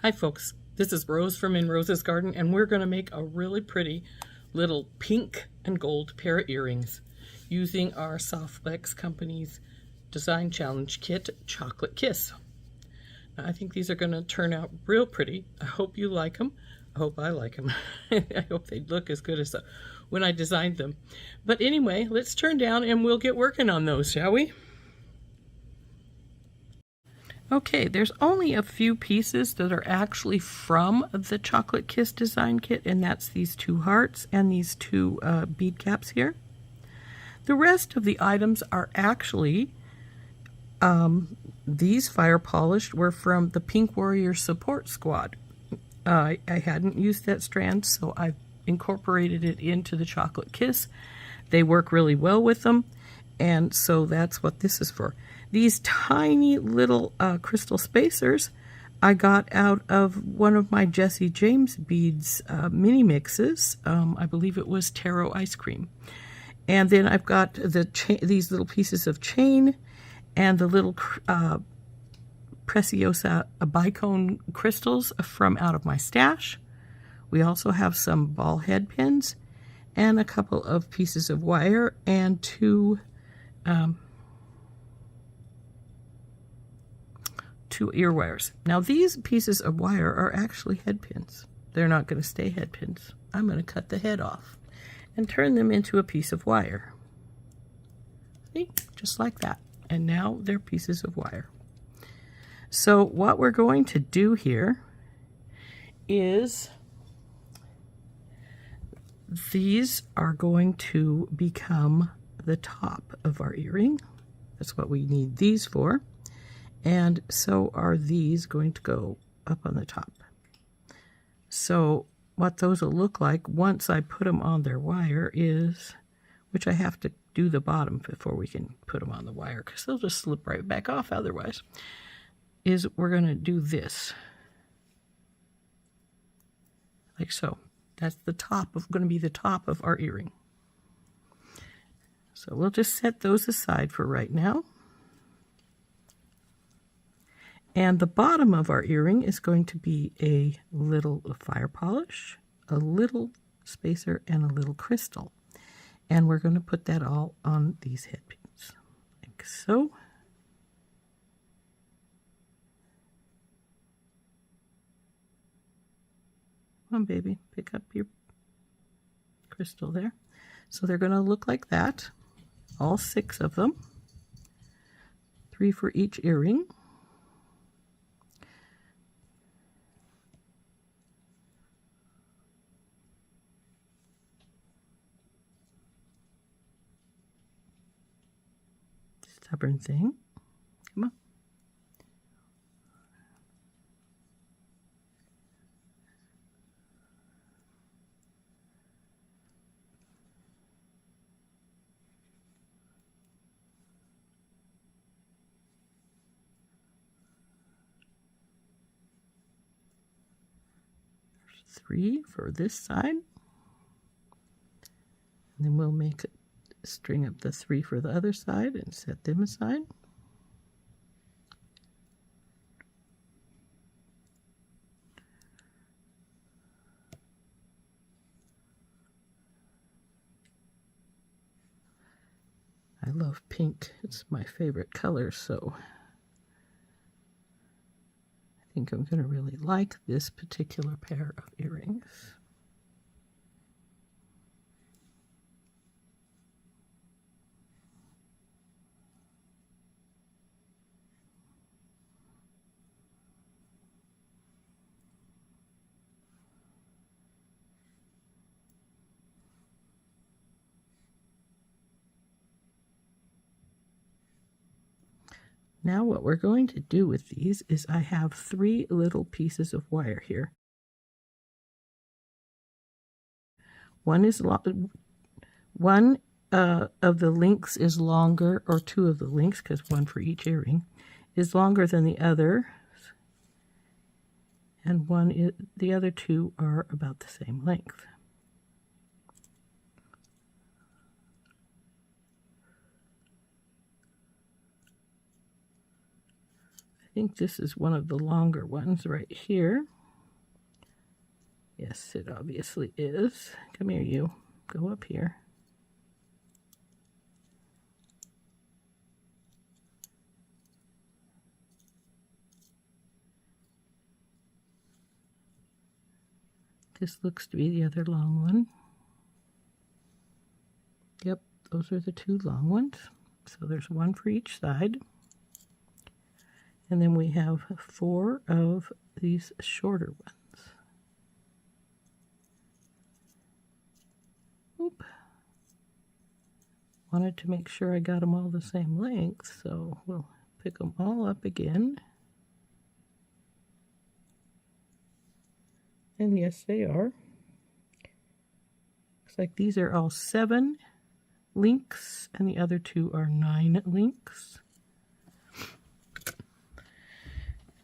Hi folks, this is Rose from In Rose's Garden, and we're going to make a really pretty little pink and gold pair of earrings using our SoftFlex company's Design Challenge Kit Chocolate Kiss. Now, I think these are going to turn out real pretty. I hope you like them. I hope I like them. I hope they look as good as when I designed them. But anyway, let's turn down and we'll get working on those, shall we? Okay, there's only a few pieces that are actually from the Chocolate Kiss design kit, and that's these two hearts and these two bead caps here. The rest of the items are actually, these fire polished were from the Pink Warrior Support Squad. I hadn't used that strand, so I've incorporated it into the Chocolate Kiss. They work really well with them, and so that's what this is for. These tiny little crystal spacers I got out of one of my Jesse James beads mini mixes. I believe it was taro ice cream. And then I've got these little pieces of chain and the little Preciosa bicone crystals from out of my stash. We also have some ball head pins and a couple of pieces of wire and two earwires. Now these pieces of wire are actually head pins. They're not going to stay head pins. I'm going to cut the head off and turn them into a piece of wire. See? Just like that. And now they're pieces of wire. So what we're going to do here is these are going to become the top of our earring. That's what we need these for. And so are these going to go up on the top. So what those will look like once I put them on their wire is, which I have to do the bottom before we can put them on the wire because they'll just slip right back off otherwise, is we're going to do this. Like so. That's the top of, going to be the top of our earring. So we'll just set those aside for right now. And the bottom of our earring is going to be a little fire polish, a little spacer, and a little crystal. And we're going to put that all on these head pins, like so. Come on, baby, pick up your crystal there. So they're going to look like that, all 6 of them, 3 for each earring. Stubborn thing. Come on. There's 3 for this side. And then we'll make it. String up the 3 for the other side and set them aside. I love pink. It's my favorite color, so I think I'm going to really like this particular pair of earrings. Now what we're going to do with these is I have 3 little pieces of wire here. One is one of the links is longer, or 2 of the links, because 1 for each earring, is longer than the other, and the other 2 are about the same length. think this is one of the longer ones right here. Yes, it obviously is. Come here, you. Go up here. This looks to be the other long one. Yep, those are the two long ones. So there's one for each side. And then we have 4 of these shorter ones. Oop. Wanted to make sure I got them all the same length, so we'll pick them all up again. And yes, they are. Looks like these are all 7 links, and the other 2 are 9 links.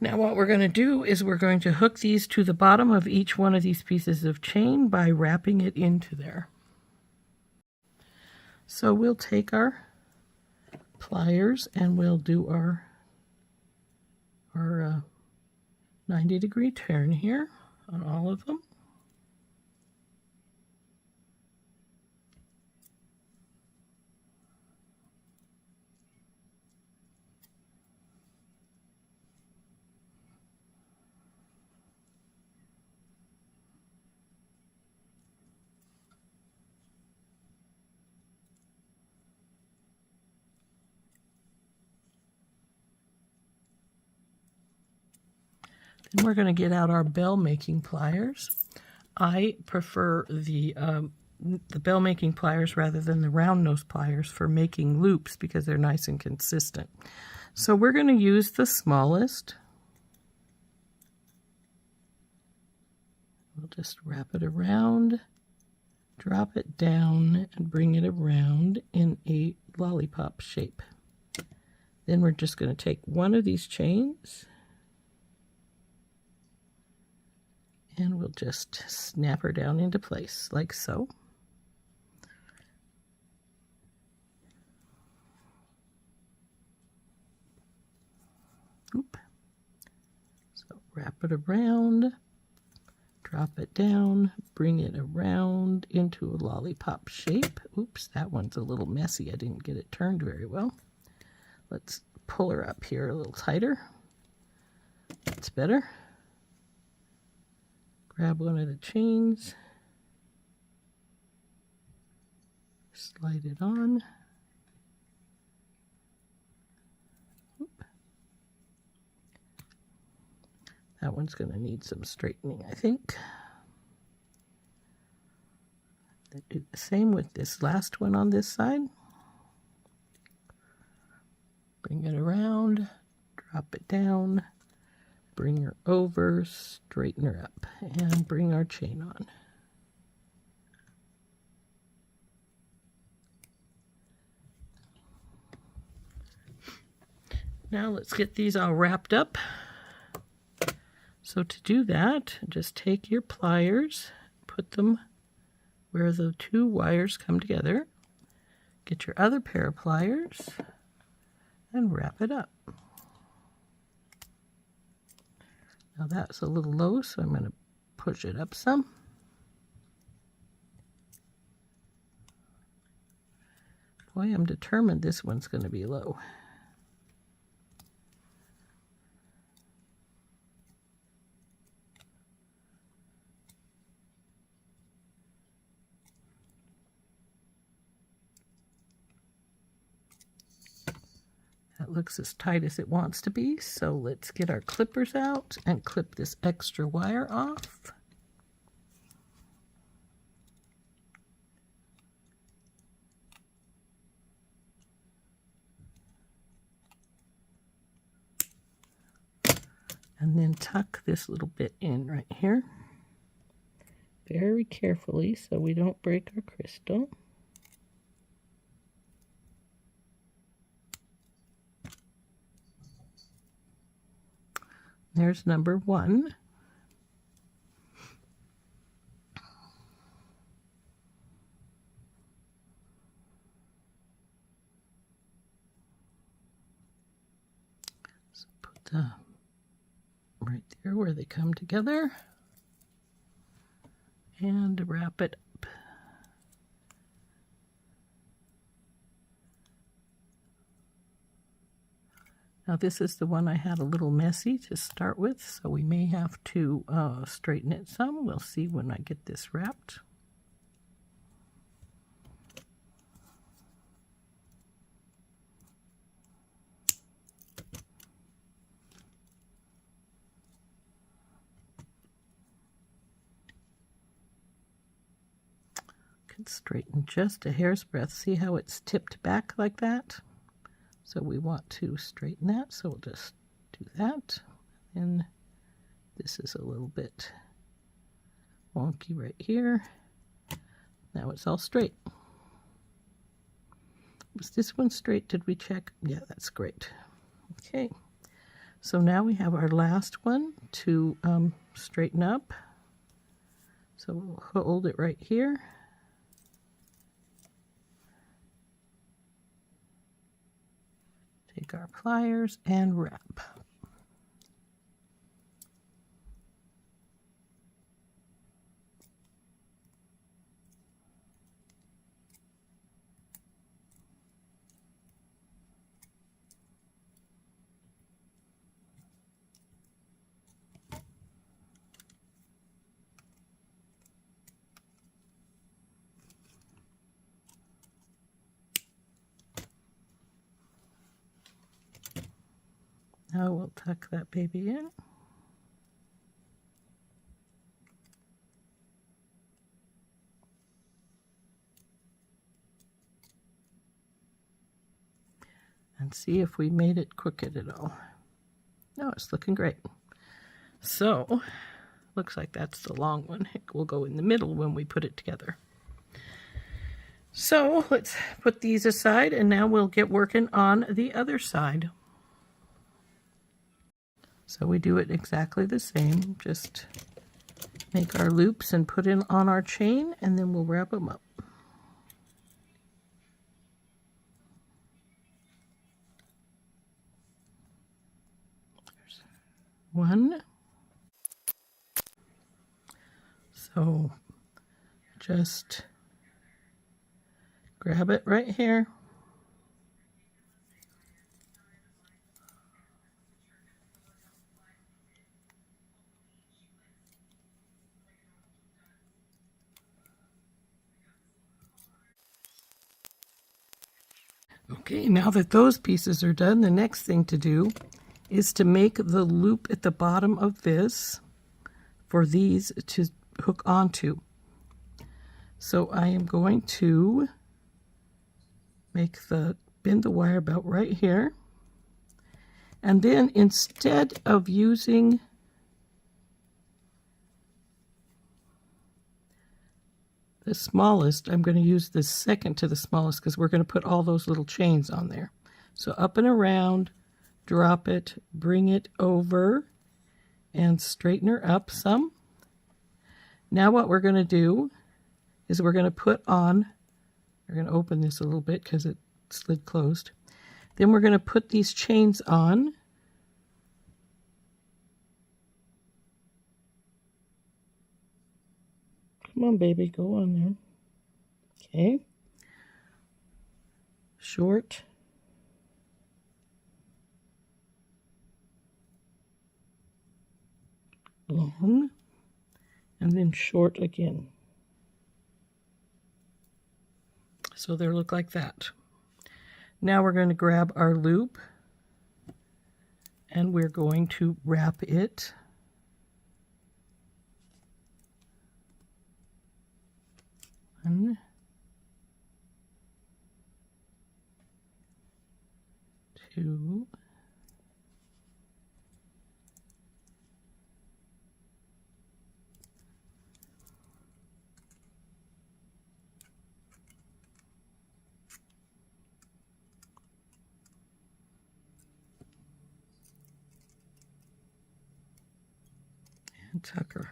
Now what we're going to do is we're going to hook these to the bottom of each one of these pieces of chain by wrapping it into there. So we'll take our pliers and we'll do our 90-degree turn here on all of them. Then we're going to get out our bell making pliers. I prefer the bell making pliers rather than the round nose pliers for making loops because they're nice and consistent. So we're going to use the smallest. We'll just wrap it around, drop it down, and bring it around in a lollipop shape. Then we're just going to take one of these chains and we'll just snap her down into place like so. Oop. So wrap it around, drop it down, bring it around into a lollipop shape. Oops, that one's a little messy. I didn't get it turned very well. Let's pull her up here a little tighter. That's better. Grab one of the chains, slide it on. Oop. That one's going to need some straightening, I think. Do the same with this last one on this side. Bring it around, drop it down, bring her over, straighten her up, and bring our chain on. Now let's get these all wrapped up. So to do that, just take your pliers, put them where the 2 wires come together, get your other pair of pliers, and wrap it up. Now that's a little low, so I'm going to push it up some. Boy, I'm determined this one's going to be low. That looks as tight as it wants to be, so let's get our clippers out and clip this extra wire off. And then tuck this little bit in right here very carefully so we don't break our crystal. There's number 1. So put right there where they come together, and wrap it up. Now this is the one I had a little messy to start with, so we may have to straighten it some. We'll see when I get this wrapped. Can straighten just a hair's breadth. See how it's tipped back like that? So we want to straighten that, so we'll just do that. And this is a little bit wonky right here. Now it's all straight. Was this one straight? Did we check? Yeah, that's great. Okay, so now we have our last one to straighten up. So we'll hold it right here. Take our pliers and wrap. Now we'll tuck that baby in. And see if we made it crooked at all. No, it's looking great. So, looks like that's the long one. It will go in the middle when we put it together. So, let's put these aside, and now we'll get working on the other side. So we do it exactly the same, just make our loops and put in on our chain, and then we'll wrap them up. There's one. So just grab it right here. Okay, now that those pieces are done, the next thing to do is to make the loop at the bottom of this for these to hook onto. So I am going to bend the wire about right here, and then instead of using the smallest, I'm going to use the second to the smallest because we're going to put all those little chains on there. So up and around, drop it, bring it over, and straighten her up some. Now what we're going to do is we're going to put on, we're going to open this a little bit because it slid closed. Then we're going to put these chains on. Come on, baby, go on there. Okay. Short. Long. And then short again. So they look like that. Now we're going to grab our loop and we're going to wrap it. One, two, and tuck her.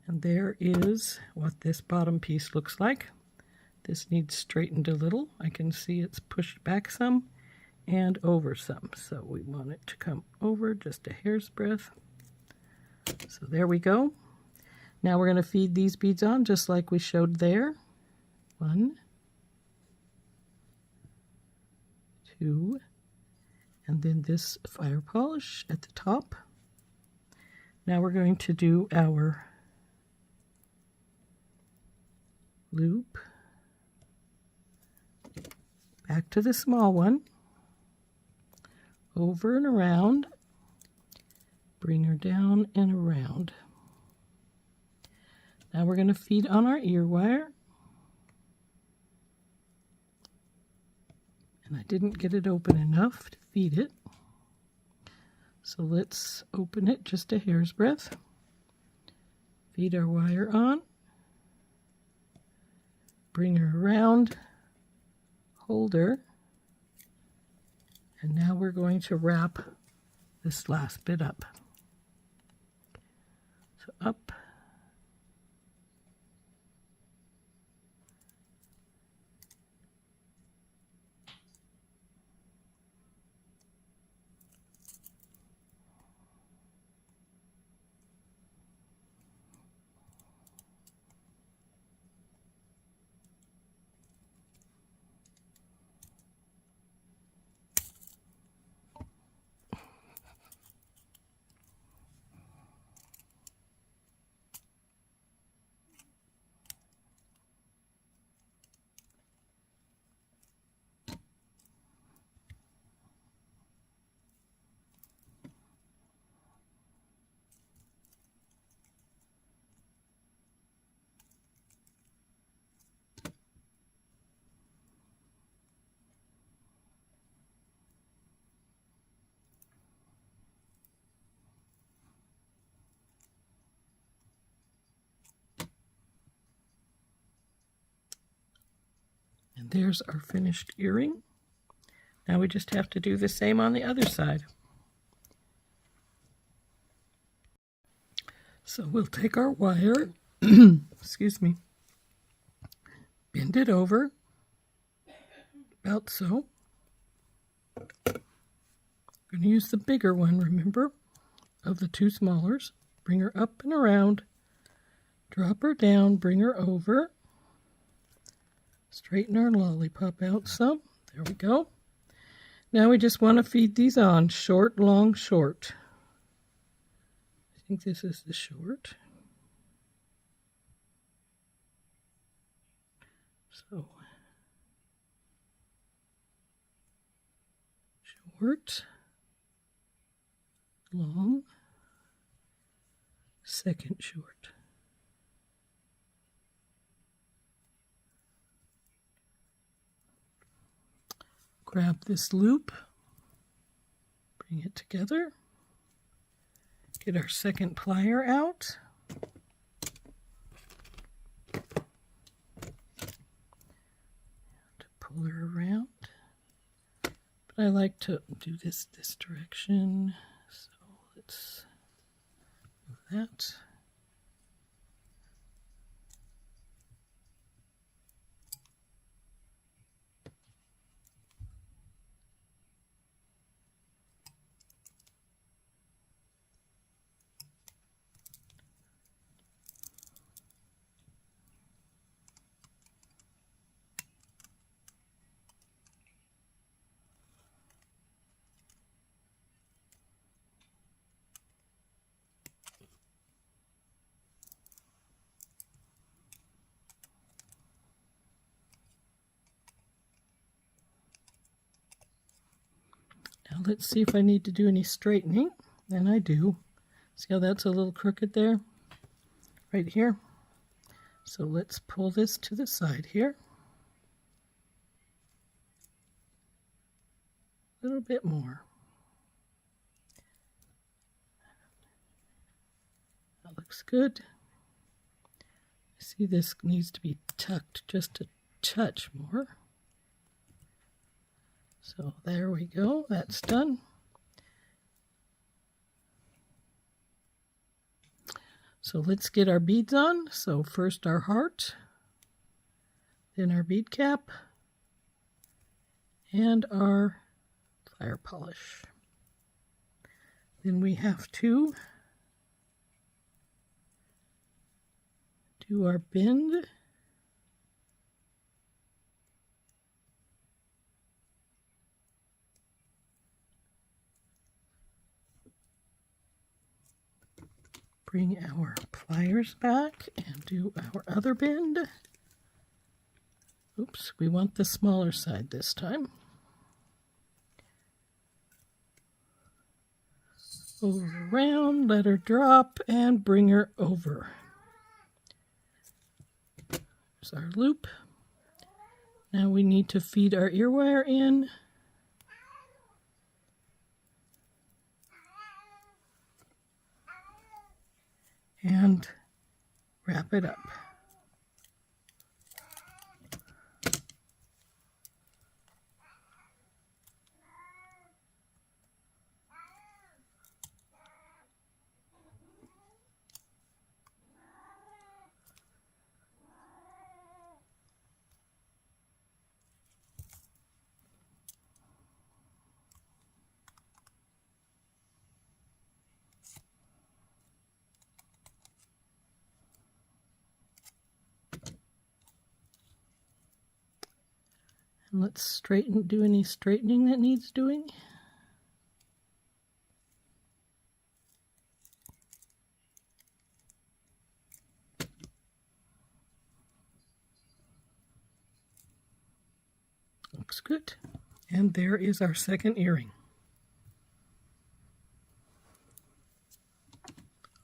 And there is what this bottom piece looks like. This needs straightened a little. I can see it's pushed back some, and over some. So we want it to come over just a hair's breadth. So there we go. Now we're going to feed these beads on just like we showed there. 1, 2, and then this fire polish at the top. Now we're going to do our loop back to the small one, over and around, bring her down and around. Now we're going to feed on our ear wire. And I didn't get it open enough to feed it. So let's open it just a hair's breadth. Feed our wire on. Bring her around. Hold her. And now we're going to wrap this last bit up. So up. And there's our finished earring. Now we just have to do the same on the other side. So we'll take our wire, excuse me, bend it over, about so. I'm going to use the bigger one, remember, of the two smallers. Bring her up and around, drop her down, bring her over. Straighten our lollipop out some. There we go. Now we just want to feed these on. Short, long, short. I think this is the short. So, short, long, second short. Grab this loop, bring it together, get our second plier out, and pull her around. But I like to do this direction, so let's move that. Now let's see if I need to do any straightening, and I do. See how that's a little crooked there? Right here. So let's pull this to the side here. A little bit more. That looks good. See, this needs to be tucked just a touch more. So there we go, that's done. So let's get our beads on. So first our heart, then our bead cap, and our plier polish. Then we have to do our bend. Bring our pliers back and do our other bend. Oops, we want the smaller side this time. Over around, let her drop, and bring her over. There's our loop. Now we need to feed our ear wire in. And wrap it up. And let's do any straightening that needs doing. Looks good. And there is our second earring.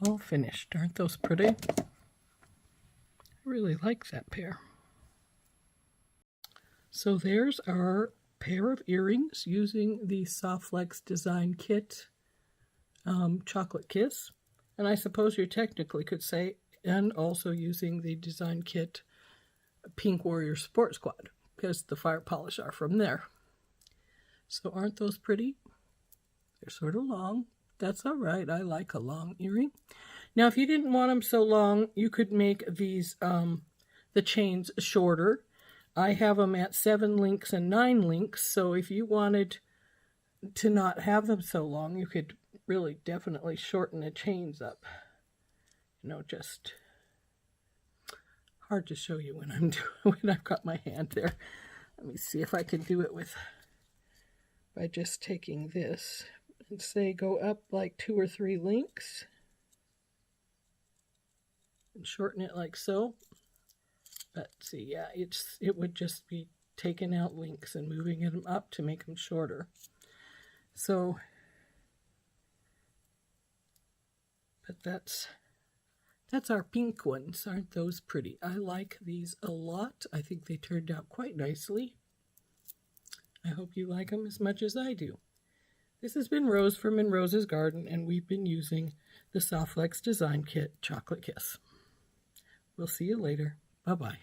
All finished. Aren't those pretty? I really like that pair. So there's our pair of earrings using the SoftFlex Design Kit Chocolate Kiss. And I suppose you technically could say, and also using the Design Kit Pink Warrior Sport Squad, because the fire polish are from there. So aren't those pretty? They're sort of long. That's all right. I like a long earring. Now, if you didn't want them so long, you could make these, the chains shorter. I have them at 7 links and 9 links, so if you wanted to not have them so long, you could really definitely shorten the chains up. You know, just hard to show you when I'm doing, when I've got my hand there. Let me see if I can do it by just taking this and say go up like 2 or 3 links and shorten it like so. But see, yeah, it would just be taking out links and moving them up to make them shorter. So, but that's our pink ones. Aren't those pretty? I like these a lot. I think they turned out quite nicely. I hope you like them as much as I do. This has been Rose from In Rose's Garden, and we've been using the SoftFlex Design Kit Chocolate Kiss. We'll see you later. Bye-bye.